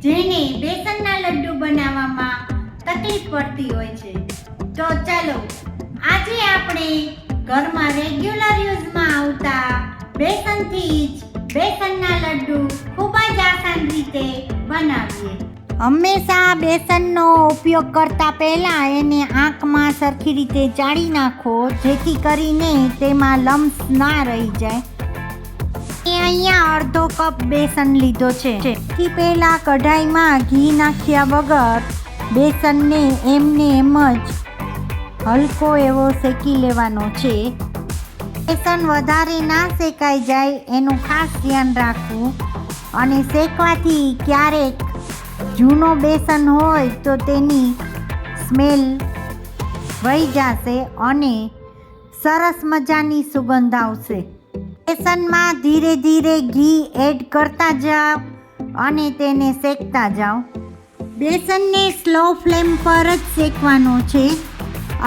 જેને બેસનના લડ્ડુ બનાવવામાં તકલીફ પડતી હોય છે. તો ચાલો આજે આપણે ઘરમાં રેગ્યુલર યુઝમાં આવતા બેસનથી જ બેસનના લડ્ડુ ખૂબ જ આસાન રીતે બનાવીએ. હંમેશા બેસનનો ઉપયોગ કરતા પહેલા એને આંખમાં સરખી રીતે ચાળી નાખો, જેથી કરીને તેમાં લમ્સ ના રહી જાય. અહીંયા અડધો કપ બેસન લીધો છે. સૌથી પહેલા કઢાઈમાં ઘી નાખ્યા વગર બેસનને એમને એમ જ હલકો એવો શેકી લેવાનો છે. બેસન વધારે ના શેકાઈ જાય એનું ખાસ ધ્યાન રાખવું. અને શેકવાથી ક્યારેક જૂનો બેસન હોય તો તેની સ્મેલ વહી જશે અને સરસ મજાની સુગંધ આવશે. બેસનમાં ધીરે ધીરે ઘી એડ કરતા જાઓ અને તેને શેકતા જાઓ. બેસનને સ્લો ફ્લેમ પર જ શેકવાનો છે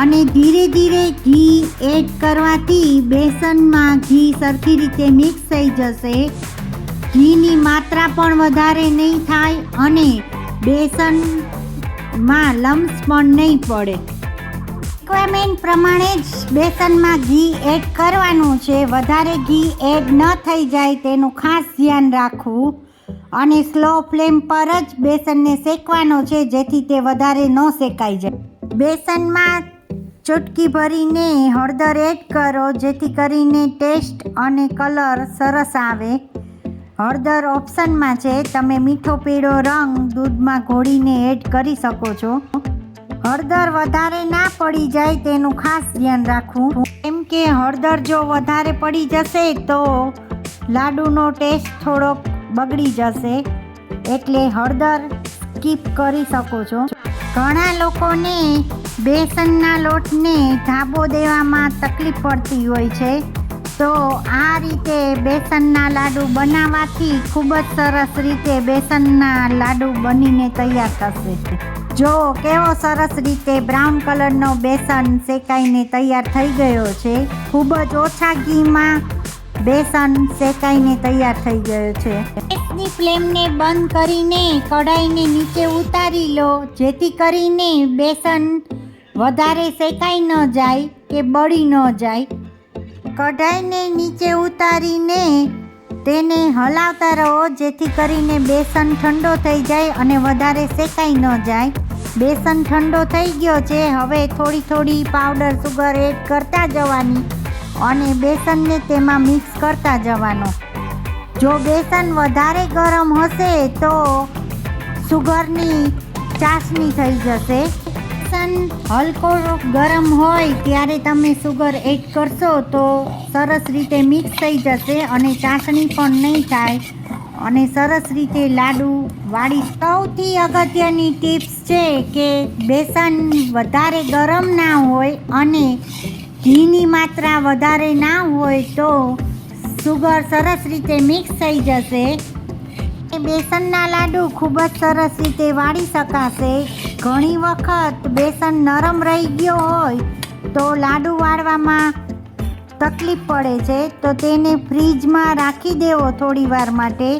અને ધીરે ધીરે ઘી એડ કરવાથી બેસનમાં ઘી સરખી રીતે મિક્સ થઈ જશે. ઘીની માત્રા પણ વધારે નહીં થાય અને બેસનમાં લમ્સ પણ નહીં પડે. રિક્વાયરમેન્ટ પ્રમાણે જ બેસનમાં ઘી એડ કરવાનું છે. વધારે ઘી એડ ન થઈ જાય તેનું ખાસ ધ્યાન રાખવું અને સ્લો ફ્લેમ પર જ બેસનને શેકવાનો છે, જેથી તે વધારે ન શેકાઈ જાય. બેસનમાં ચૂટકી ભરીને હળદર એડ કરો, જેથી કરીને ટેસ્ટ અને કલર સરસ આવે. હળદર ઓપ્શનમાં છે, તમે મીઠો પીળો રંગ દૂધમાં ઘોળીને એડ કરી શકો છો. હળદર વધારે ના પડી જાય તેનું ખાસ ધ્યાન રાખવું, કેમ કે હળદર જો વધારે પડી જશે તો લાડુનો ટેસ્ટ થોડોક બગડી જશે, એટલે હળદર સ્કીપ કરી શકો છો. ઘણા લોકોને બેસનના લોટને ધાબો દેવામાં તકલીફ પડતી હોય છે, તો આ રીતે બેસનના લાડુ બનાવવાથી ખૂબ જ સરસ રીતે બેસનના લાડુ બનીને તૈયાર થશે. જો કેવો સરસ રીતે બ્રાઉન કલરનો બેસન શેકાઈને તૈયાર થઈ ગયો છે. ખૂબ જ ઓછા ઘીમાં બેસન શેકાઈને તૈયાર થઈ ગયો છે. ગેસની ફ્લેમને બંધ કરીને કઢાઈને નીચે ઉતારી લો, જેથી કરીને બેસન વધારે શેકાઈ ન જાય કે બળી ન જાય. કઢાઈને નીચે ઉતારીને તેને હલાવતા રહો, જેથી કરીને બેસન ઠંડો થઈ જાય અને વધારે શેકાઈ ન જાય. બેસન ઠંડો થઈ ગયો છે. હવે થોડી થોડી પાવડર સુગર એડ કરતા જવાની અને બેસનને તેમાં મિક્સ કરતા જવાનો. જો બેસન વધારે ગરમ હશે તો સુગરની ચાસણી થઈ જશે. બેસન હલકો ગરમ હોય ત્યારે તમે સુગર એડ કરશો તો સરસ રીતે મિક્સ થઈ જશે અને ચાસણી પણ નહીં થાય અને સરસ રીતે લાડુ વાળી. સૌથી અગત્યની ટિપ્સ છે કે બેસન વધારે ગરમ ના હોય અને ઘીની માત્રા વધારે ના હોય તો સુગર સરસ રીતે મિક્સ થઈ જશે. બેસનના લાડુ ખૂબ જ સરસ રીતે વાળી શકાશે. ઘણી વખત બેસન નરમ રહી ગયો હોય તો લાડુ વાળવામાં તકલીફ પડે છે, તો તેને ફ્રીજમાં રાખી દેવો થોડી વાર માટે.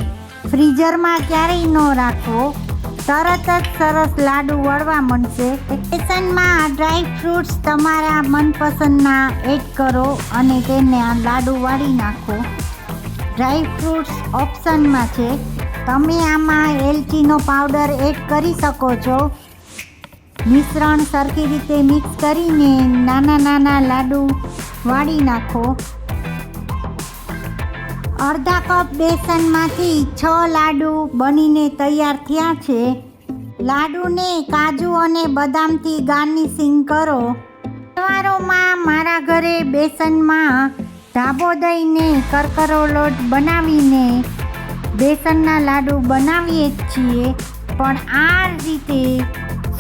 ફ્રીઝરમાં ક્યારેય ન રાખવો, તરત જ સરસ લાડુ વળવા મળશે. બેસનમાં ડ્રાય ફ્રૂટ્સ તમારા મનપસંદના એડ કરો અને તેને આ લાડુ વાળી નાખો. ડ્રાય ફ્રૂટ્સ ઓપ્શનમાં છે, તમે આમાં એલચીનો પાવડર એડ કરી શકો છો. મિશ્રણ સરખી રીતે મિક્સ કરીને નાના નાના લાડુ વાળી નાખો. અડધા કપ બેસનમાંથી 6 લાડુ બનીને તૈયાર થયા છે. લાડુને કાજુ અને બદામથી ગાર્નિશિંગ કરો. તહેવારોમાં મારા ઘરે બેસનમાં ધાબો દઈને કરકરો લોટ બનાવીને બેસનના લાડુ બનાવીએ જ છીએ. પણ આ રીતે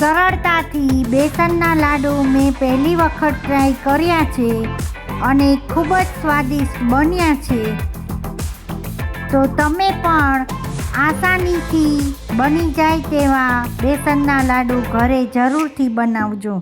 સરળતાથી બેસનના લાડુ મેં પહેલી વખત ટ્રાય કર્યા છે અને ખૂબ જ સ્વાદિષ્ટ બન્યા છે. તો તમે પણ આસાનીથી બની જાય તેવા બેસનના લાડુ ઘરે જરૂરથી બનાવજો.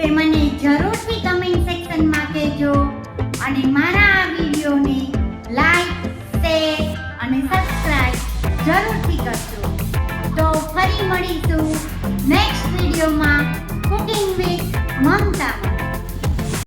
તે મને જરૂરથી કમેન્ટ સેક્શનમાં કહેજો અને મારા આ વિડીયોને લાઈક, શેર અને સબસ્ક્રાઇબ જરૂરથી કરજો. તો ફરી મળીશું નેક્સ્ટ વિડીયોમાં.